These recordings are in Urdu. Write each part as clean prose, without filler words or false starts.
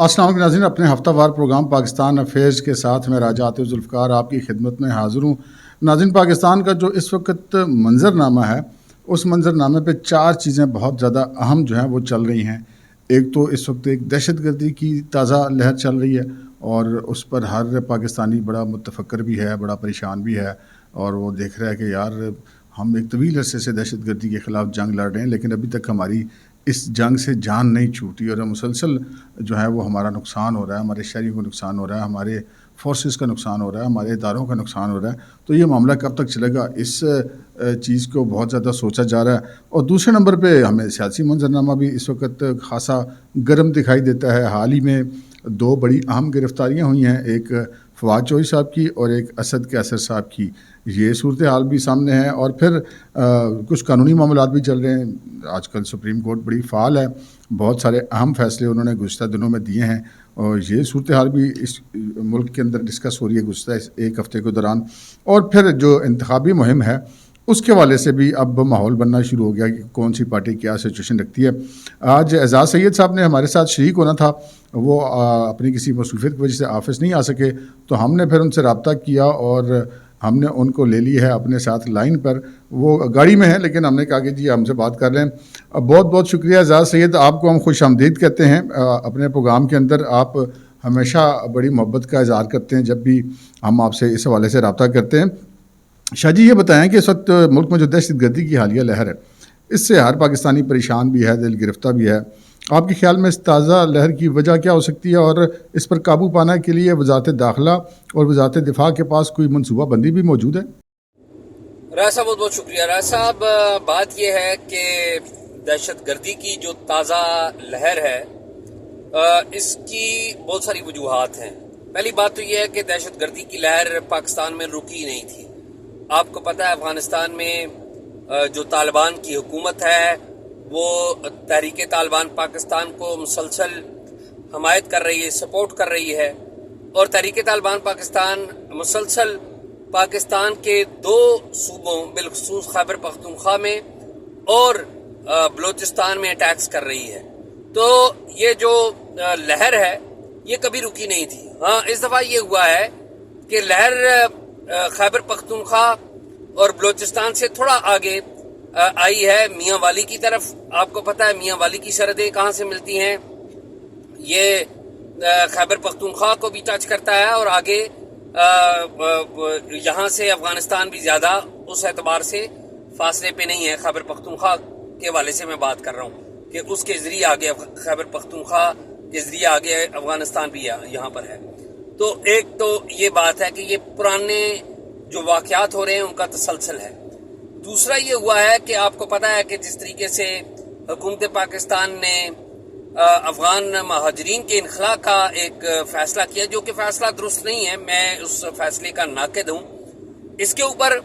السلام علیکم ناظرین، اپنے ہفتہ وار پروگرام پاکستان افیئرز کے ساتھ میں راجہ عاطف ذوالفقار آپ کی خدمت میں حاضر ہوں۔ ناظرین، پاکستان کا جو اس وقت منظرنامہ ہے، اس منظرنامے پہ 4 چیزیں بہت زیادہ اہم جو ہیں وہ چل رہی ہیں۔ ایک تو اس وقت ایک دہشت گردی کی تازہ لہر چل رہی ہے اور اس پر ہر پاکستانی بڑا متفکر بھی ہے، بڑا پریشان بھی ہے، اور وہ دیکھ رہا ہے کہ یار ہم ایک طویل عرصے سے دہشت گردی کے خلاف جنگ لڑ رہے ہیں، لیکن ابھی تک ہماری اس جنگ سے جان نہیں چھوٹی اور مسلسل جو ہے وہ ہمارا نقصان ہو رہا ہے، ہمارے شہریوں کو نقصان ہو رہا ہے، ہمارے فورسز کا نقصان ہو رہا ہے، ہمارے اداروں کا نقصان ہو رہا ہے۔ تو یہ معاملہ کب تک چلے گا، اس چیز کو بہت زیادہ سوچا جا رہا ہے۔ اور دوسرے نمبر پہ ہمیں سیاسی منظرنامہ بھی اس وقت خاصا گرم دکھائی دیتا ہے۔ حال ہی میں 2 بڑی اہم گرفتاریاں ہوئی ہیں، ایک فواد چوہدری صاحب کی اور ایک اسد کیسر صاحب کی۔ یہ صورتحال بھی سامنے ہے، اور پھر کچھ قانونی معاملات بھی چل رہے ہیں۔ آج کل سپریم کورٹ بڑی فعال ہے، بہت سارے اہم فیصلے انہوں نے گزشتہ دنوں میں دیے ہیں، اور یہ صورتحال بھی اس ملک کے اندر ڈسکس ہو رہی ہے گزشتہ ایک ہفتے کے دوران۔ اور پھر جو انتخابی مہم ہے اس کے حوالے سے بھی اب ماحول بننا شروع ہو گیا کہ کون سی پارٹی کیا سچویشن رکھتی ہے۔ آج اعزاز سید صاحب نے ہمارے ساتھ شریک ہونا تھا، وہ اپنی کسی مصروفیت کی وجہ سے آفس نہیں آ سکے، تو ہم نے پھر ان سے رابطہ کیا اور ہم نے ان کو لے لی ہے اپنے ساتھ لائن پر۔ وہ گاڑی میں ہیں لیکن ہم نے کہا کہ جی ہم سے بات کر لیں۔ بہت بہت شکریہ اعزاز سید، آپ کو ہم خوش آمدید کہتے ہیں اپنے پروگرام کے اندر۔ آپ ہمیشہ بڑی محبت کا اظہار کرتے ہیں جب بھی ہم آپ سے اس حوالے سے رابطہ کرتے ہیں۔ شاہ جی، یہ بتائیں کہ اس وقت ملک میں جو دہشت گردی کی حالیہ لہر ہے، اس سے ہر پاکستانی پریشان بھی ہے، دل گرفتہ بھی ہے۔ آپ کے خیال میں اس تازہ لہر کی وجہ کیا ہو سکتی ہے، اور اس پر قابو پانے کے لیے وزارت داخلہ اور وزارت دفاع کے پاس کوئی منصوبہ بندی بھی موجود ہے؟ راج صاحب بہت بہت شکریہ۔ راج صاحب، بات یہ ہے کہ دہشت گردی کی جو تازہ لہر ہے اس کی بہت ساری وجوہات ہیں۔ پہلی بات تو یہ ہے کہ دہشت گردی کی لہر پاکستان میں رکی نہیں تھی۔ آپ کو پتہ ہے افغانستان میں جو طالبان کی حکومت ہے وہ تحریک طالبان پاکستان کو مسلسل حمایت کر رہی ہے، سپورٹ کر رہی ہے، اور تحریک طالبان پاکستان مسلسل پاکستان کے 2 صوبوں بالخصوص خیبر پختونخوا میں اور بلوچستان میں اٹیکس کر رہی ہے۔ تو یہ جو لہر ہے یہ کبھی رکی نہیں تھی۔ ہاں، اس دفعہ یہ ہوا ہے کہ لہر خیبر پختونخوا اور بلوچستان سے تھوڑا آگے آئی ہے میاں والی کی طرف۔ آپ کو پتہ ہے میاں والی کی سرحدیں کہاں سے ملتی ہیں، یہ خیبر پختونخوا کو بھی ٹچ کرتا ہے، اور آگے یہاں سے افغانستان بھی زیادہ اس اعتبار سے فاصلے پہ نہیں ہے۔ خیبر پختونخوا کے حوالے سے میں بات کر رہا ہوں کہ اس کے ذریعے آگے خیبر پختونخوا کے ذریعے آگے افغانستان بھی یہاں پر ہے۔ تو ایک تو یہ بات ہے کہ یہ پرانے جو واقعات ہو رہے ہیں ان کا تسلسل ہے۔ دوسرا یہ ہوا ہے کہ آپ کو پتہ ہے کہ جس طریقے سے حکومت پاکستان نے افغان مہاجرین کے انخلاء کا ایک فیصلہ کیا، جو کہ فیصلہ درست نہیں ہے، میں اس فیصلے کا ناقد ہوں۔ اس کے اوپر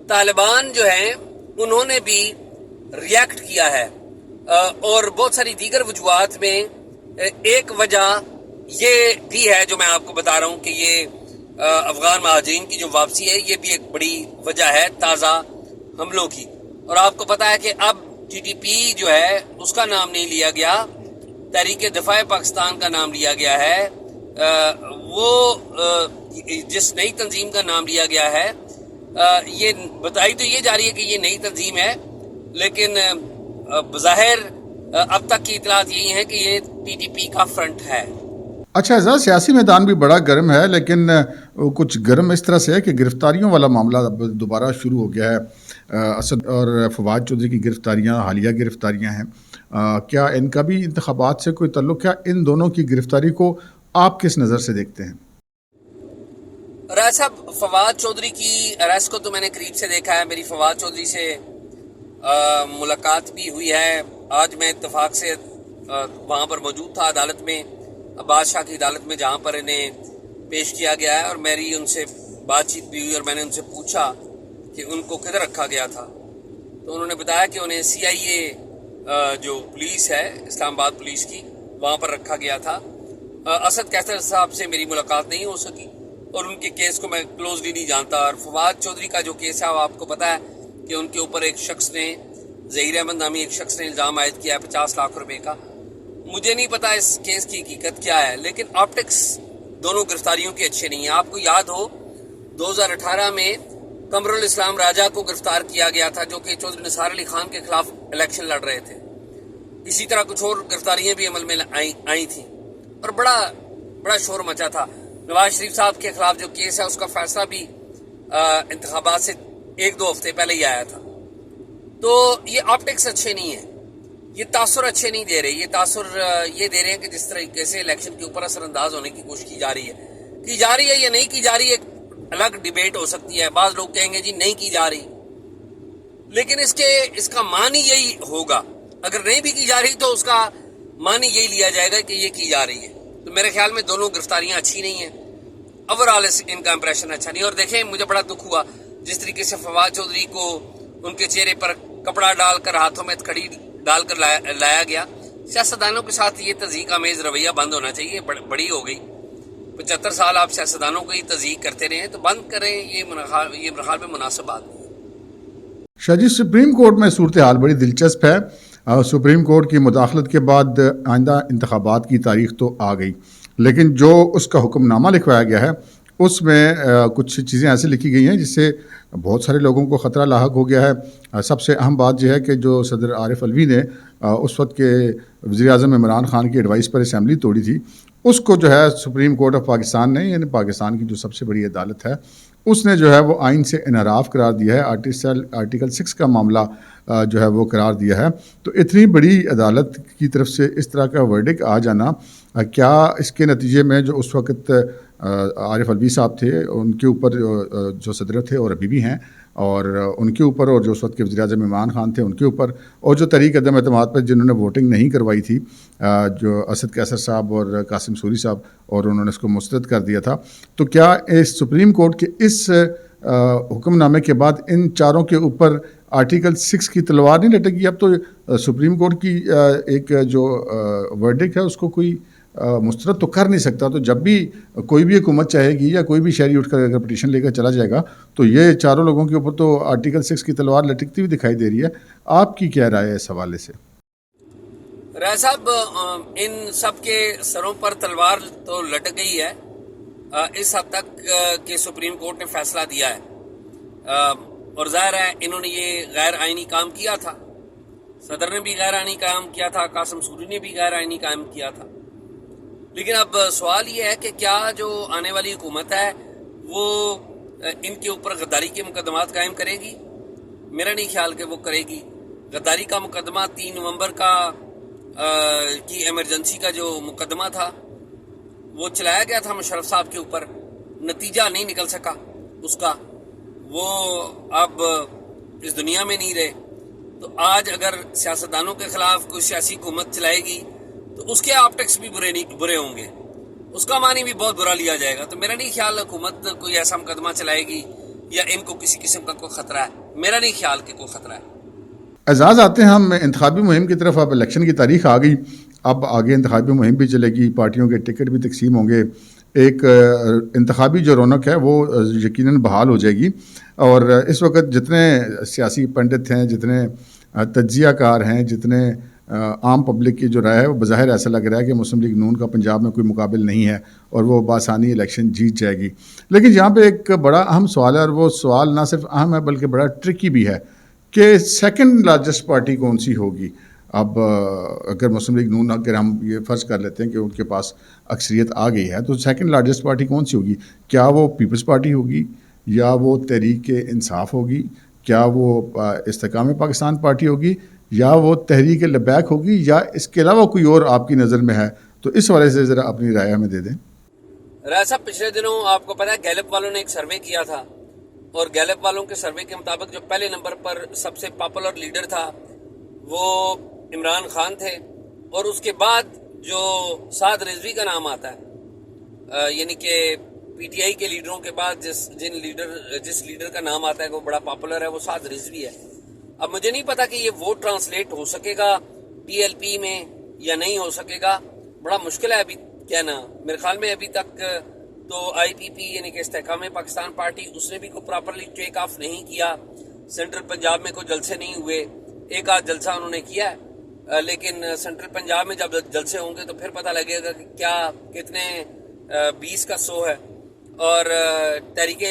طالبان جو ہیں انہوں نے بھی ریاکٹ کیا ہے، اور بہت ساری دیگر وجوہات میں ایک وجہ یہ بھی ہے جو میں آپ کو بتا رہا ہوں کہ یہ افغان مہاجرین کی جو واپسی ہے یہ بھی ایک بڑی وجہ ہے تازہ حملوں کی۔ اور آپ کو پتا ہے کہ اب ٹی ٹی پی جو ہے اس کا نام نہیں لیا گیا، تحریک دفاع پاکستان کا نام لیا گیا ہے۔ وہ جس نئی تنظیم کا نام لیا گیا ہے، یہ بتائی تو یہ جا رہی ہے کہ یہ نئی تنظیم ہے، لیکن بظاہر اب تک کی اطلاعات یہی ہیں کہ یہ ٹی ٹی پی کا فرنٹ ہے۔ اچھا اعزاز، سیاسی میدان بھی بڑا گرم ہے، لیکن کچھ گرم اس طرح سے ہے کہ گرفتاریوں والا معاملہ اب دوبارہ شروع ہو گیا ہے۔ اسد اور فواد چوہدری کی گرفتاریاں حالیہ گرفتاریاں ہیں، کیا ان کا بھی انتخابات سے کوئی تعلق ہے؟ ان دونوں کی گرفتاری کو آپ کس نظر سے دیکھتے ہیں؟ راج صاحب، فواد چوہدری کی اریسٹ کو تو میں نے قریب سے دیکھا ہے، میری فواد چوہدری سے ملاقات بھی ہوئی ہے۔ آج میں اتفاق سے وہاں پر موجود تھا عدالت میں، عباس شاہ کی عدالت میں، جہاں پر انہیں پیش کیا گیا ہے، اور میری ان سے بات چیت بھی ہوئی، اور میں نے ان سے پوچھا کہ ان کو کدھر رکھا گیا تھا، تو انہوں نے بتایا کہ انہیں سی آئی اے جو پولیس ہے اسلام آباد پولیس کی، وہاں پر رکھا گیا تھا۔ اسد کیسر صاحب سے میری ملاقات نہیں ہو سکی، اور ان کے کیس کو میں کلوزلی نہیں جانتا۔ اور فواد چوہدری کا جو کیس ہے وہ آپ کو پتہ ہے کہ ان کے اوپر ایک شخص نے، ظہیر احمد نامی ایک شخص نے الزام عائد کیا ہے 50 لاکھ روپے کا۔ مجھے نہیں پتا اس کیس کی حقیقت کیا ہے، لیکن آپٹکس دونوں گرفتاریوں کے اچھے نہیں ہیں. آپ کو یاد ہو 2018 میں قمر الاسلام راجہ کو گرفتار کیا گیا تھا، جو کہ چودھری نثار علی خان کے خلاف الیکشن لڑ رہے تھے. اسی طرح کچھ اور گرفتاریاں بھی عمل میں آئی تھیں اور بڑا شور مچا تھا. نواز شریف صاحب کے خلاف جو کیس ہے اس کا فیصلہ بھی انتخابات سے 1-2 ہفتے پہلے ہی آیا تھا. تو یہ آپٹکس اچھے نہیں ہیں، یہ تاثر اچھے نہیں دے رہے. یہ تاثر یہ دے رہے ہیں کہ جس طریقے سے الیکشن کے اوپر اثر انداز ہونے کی کوشش کی جا رہی ہے یا نہیں کی جا رہی ہے. الگ ڈیبیٹ ہو سکتی ہے، بعض لوگ کہیں گے جی نہیں کی جا رہی، لیکن اس کا معنی یہی ہوگا. اگر نہیں بھی کی جا رہی تو اس کا معنی یہی لیا جائے گا کہ یہ کی جا رہی ہے. تو میرے خیال میں دونوں گرفتاریاں اچھی نہیں ہیں، اوورآل ان کا امپریشن اچھا نہیں. اور دیکھیں مجھے بڑا دکھ ہوا جس طریقے سے فواد چودھری کو ان کے چہرے پر کپڑا ڈال کر ہاتھوں میں کھڑی ڈال کر لایا گیا. سیاستدانوں کے ساتھ یہ تضحیک آمیز رویہ بند ہونا چاہیے. بڑی ہو گئی، 75 سال آپ سیاستدانوں کو ہی تضحیک کرتے رہے ہیں، تو بند کریں. یہ میرے خیال میں مناسب بات نہیں ہے. شاہ جی، سپریم کورٹ میں صورتحال بڑی دلچسپ ہے. سپریم کورٹ کی مداخلت کے بعد آئندہ انتخابات کی تاریخ تو آ گئی، لیکن جو اس کا حکم نامہ لکھوایا گیا ہے اس میں کچھ چیزیں ایسے لکھی گئی ہیں جس سے بہت سارے لوگوں کو خطرہ لاحق ہو گیا ہے. سب سے اہم بات یہ ہے کہ جو صدر عارف علوی نے اس وقت کے وزیر اعظم عمران خان کی ایڈوائس پر اسمبلی توڑی تھی، اس کو جو ہے سپریم کورٹ آف پاکستان نے، یعنی پاکستان کی جو سب سے بڑی عدالت ہے، اس نے جو ہے وہ آئین سے انحراف قرار دیا ہے. آرٹیکل 6 کا معاملہ جو ہے وہ قرار دیا ہے. تو اتنی بڑی عدالت کی طرف سے اس طرح کا ورڈک آ جانا، کیا اس کے نتیجے میں جو اس وقت عارف علوی صاحب تھے ان کے اوپر جو صدر تھے اور ابھی بھی ہیں، اور ان کے اوپر، اور جو اس وقت کے وزیر اعظم عمران خان تھے ان کے اوپر، اور جو تحریک عدم اعتماد پر جنہوں نے ووٹنگ نہیں کروائی تھی، جو اسد قیصر صاحب اور قاسم سوری صاحب، اور انہوں نے اس کو مسترد کر دیا تھا، تو کیا اس سپریم کورٹ کے اس حکم نامے کے بعد ان چاروں کے اوپر آرٹیکل 6 کی تلوار نہیں لٹے گی؟ اب تو سپریم کورٹ کی ایک جو ورڈک ہے اس کو کوئی مسترد تو کر نہیں سکتا. تو جب بھی کوئی بھی حکومت چاہے گی یا کوئی بھی شہری اٹھ کر اگر پٹیشن لے کر چلا جائے گا تو یہ چاروں لوگوں کے اوپر تو آرٹیکل 6 کی تلوار لٹکتی ہوئی دکھائی دے رہی ہے. آپ کی کیا رائے ہے اس حوالے سے؟ رائے صاحب، ان سب کے سروں پر تلوار تو لٹک گئی ہے اس حد تک کہ سپریم کورٹ نے فیصلہ دیا ہے، اور ظاہر ہے انہوں نے یہ غیر آئینی کام کیا تھا. صدر نے بھی غیر آئینی کام کیا تھا، قاسم سوری نے بھی غیر آئینی کام کیا تھا. لیکن اب سوال یہ ہے کہ کیا جو آنے والی حکومت ہے وہ ان کے اوپر غداری کے مقدمات قائم کرے گی؟ میرا نہیں خیال کہ وہ کرے گی. غداری کا مقدمہ 3 نومبر کی ایمرجنسی کا جو مقدمہ تھا وہ چلایا گیا تھا مشرف صاحب کے اوپر، نتیجہ نہیں نکل سکا اس کا. وہ اب اس دنیا میں نہیں رہے. تو آج اگر سیاستدانوں کے خلاف کوئی سیاسی حکومت چلائے گی تو اس کے آپٹکس بھی برے ہوں گے، اس کا معنی بھی بہت برا لیا جائے گا. تو میرا نہیں خیال حکومت کوئی ایسا مقدمہ چلائے گی یا ان کو کسی قسم کا کوئی خطرہ ہے. میرا نہیں خیال کہ کوئی خطرہ ہے. اعزاز، آتے ہیں ہم انتخابی مہم کی طرف. اب الیکشن کی تاریخ آ گئی، اب آگے انتخابی مہم بھی چلے گی، پارٹیوں کے ٹکٹ بھی تقسیم ہوں گے. ایک انتخابی جو رونق ہے وہ یقیناً بحال ہو جائے گی. اور اس وقت جتنے سیاسی پنڈت ہیں، جتنے تجزیہ کار ہیں، جتنے عام پبلک کی جو رائے ہے، وہ بظاہر ایسا لگ رہا ہے کہ مسلم لیگ نون کا پنجاب میں کوئی مقابل نہیں ہے اور وہ بآسانی الیکشن جیت جائے گی. لیکن یہاں پہ ایک بڑا اہم سوال ہے، اور وہ سوال نہ صرف اہم ہے بلکہ بڑا ٹرکی بھی ہے کہ سیکنڈ لارجسٹ پارٹی کون سی ہوگی. اب اگر مسلم لیگ نون، اگر ہم یہ فرض کر لیتے ہیں کہ ان کے پاس اکثریت آ گئی ہے، تو سیکنڈ لارجسٹ پارٹی کون سی ہوگی؟ کیا وہ پیپلز پارٹی ہوگی، یا وہ تحریک انصاف ہوگی، کیا وہ استحکام پاکستان پارٹی ہوگی، یا وہ تحریک لبیک ہوگی، یا اس کے علاوہ کوئی اور آپ کی نظر میں ہے؟ تو اس حوالے سے ذرا اپنی رائے ہمیں دے دیں. رائے صاحب، پچھلے دنوں آپ کو پتا ہے گیلپ والوں نے ایک سروے کیا تھا، اور گیلپ والوں کے سروے کے مطابق جو پہلے نمبر پر سب سے پاپولر لیڈر تھا وہ عمران خان تھے، اور اس کے بعد جو سعد رضوی کا نام آتا ہے، یعنی کہ پی ٹی آئی کے لیڈروں کے بعد جس لیڈر کا نام آتا ہے وہ بڑا پاپولر ہے، وہ سعد رضوی ہے. اب مجھے نہیں پتا کہ یہ ووٹ ٹرانسلیٹ ہو سکے گا ٹی ایل پی میں یا نہیں ہو سکے گا. بڑا مشکل ہے ابھی کہنا. میرے خیال میں ابھی تک تو آئی پی پی یعنی کہ استحکام پاکستان پارٹی، اس نے بھی کوئی پراپرلی ٹیک آف نہیں کیا. سینٹرل پنجاب میں کوئی جلسے نہیں ہوئے، ایک آدھ جلسہ انہوں نے کیا ہے لیکن سینٹرل پنجاب میں جب جلسے ہوں گے تو پھر پتہ لگے گا کہ کیا کتنے 20 کا 100 ہے. اور تحریک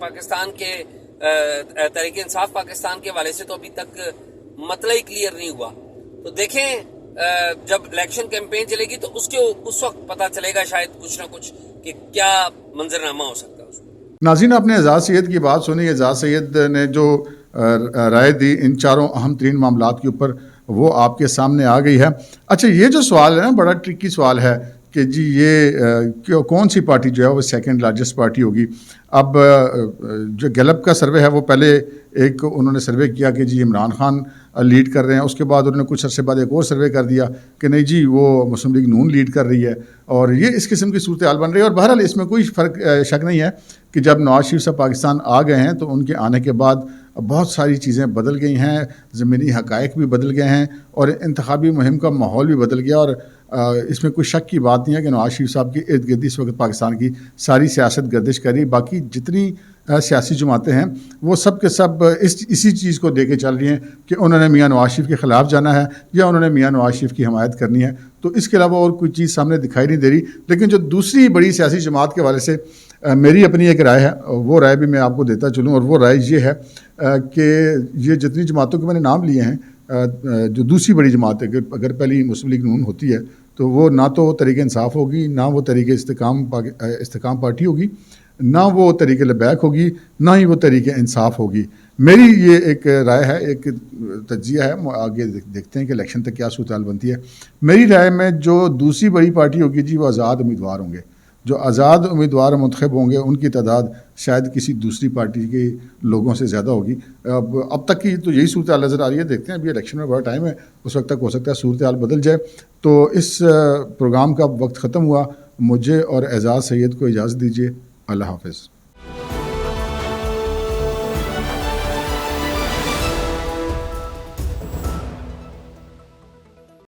پاکستان کے تحریک انصاف پاکستان کے حوالے سے تو ابھی تک مسئلہ ہی کلیئر نہیں ہوا. تو دیکھیں جب الیکشن کیمپین چلے گی تو اس وقت پتہ چلے گا شاید کچھ نہ کچھ کہ کیا منظرنامہ ہو سکتا ہے اس میں. ناظرین، آپ نے اعزاز سید کی بات سنی. اعزاز سید نے جو رائے دی ان چاروں اہم ترین معاملات کے اوپر وہ آپ کے سامنے آ گئی ہے. اچھا، یہ جو سوال ہے نا بڑا ٹرکی سوال ہے کہ جی یہ کون سی پارٹی جو ہے وہ سیکنڈ لارجسٹ پارٹی ہوگی. اب جو گیلپ کا سروے ہے وہ پہلے ایک انہوں نے سروے کیا کہ جی عمران خان لیڈ کر رہے ہیں. اس کے بعد انہوں نے کچھ عرصے بعد ایک اور سروے کر دیا کہ نہیں جی وہ مسلم لیگ نون لیڈ کر رہی ہے. اور یہ اس قسم کی صورتحال بن رہی ہے. اور بہرحال اس میں کوئی شک نہیں ہے کہ جب نواز شریف صاحب پاکستان آ گئے ہیں تو ان کے آنے کے بعد بہت ساری چیزیں بدل گئی ہیں، زمینی حقائق بھی بدل گئے ہیں اور انتخابی مہم کا ماحول بھی بدل گیا. اور اس میں کوئی شک کی بات نہیں ہے کہ نواز شریف صاحب کے ارد گرد اس وقت پاکستان کی ساری سیاست گردش کر رہی. باقی جتنی سیاسی جماعتیں ہیں وہ سب کے سب اسی چیز کو دے کے چل رہی ہیں کہ انہوں نے میاں نواز شریف کے خلاف جانا ہے یا انہوں نے میاں نواز شریف کی حمایت کرنی ہے. تو اس کے علاوہ اور کوئی چیز سامنے دکھائی نہیں دے رہی. لیکن جو دوسری بڑی سیاسی جماعت کے حوالے سے میری اپنی ایک رائے ہے، وہ رائے بھی میں آپ کو دیتا چلوں. اور وہ رائے یہ ہے کہ یہ جتنی جماعتوں کے میں نے نام لیے ہیں، جو دوسری بڑی جماعت ہے، اگر پہلی مسلم لیگ نون ہوتی ہے تو وہ نہ تو تحریک انصاف ہوگی، نہ وہ تحریک استحکام پارٹی ہوگی، نہ وہ تحریک لبیک ہوگی، نہ ہی وہ تحریک انصاف ہوگی. میری یہ ایک رائے ہے، ایک تجزیہ ہے. آگے دیکھتے ہیں کہ الیکشن تک کیا صورتحال بنتی ہے. میری رائے میں جو دوسری بڑی پارٹی ہوگی جی وہ آزاد امیدوار ہوں گے. جو آزاد امیدوار منتخب ہوں گے ان کی تعداد شاید کسی دوسری پارٹی کے لوگوں سے زیادہ ہوگی. اب تک کی تو یہی صورتحال نظر آ رہی ہے. دیکھتے ہیں ابھی الیکشن میں بڑا ٹائم ہے، اس وقت تک ہو سکتا ہے صورتحال بدل جائے. تو اس پروگرام کا وقت ختم ہوا. مجھے اور اعزاز سید کو اجازت دیجیے. اللہ حافظ.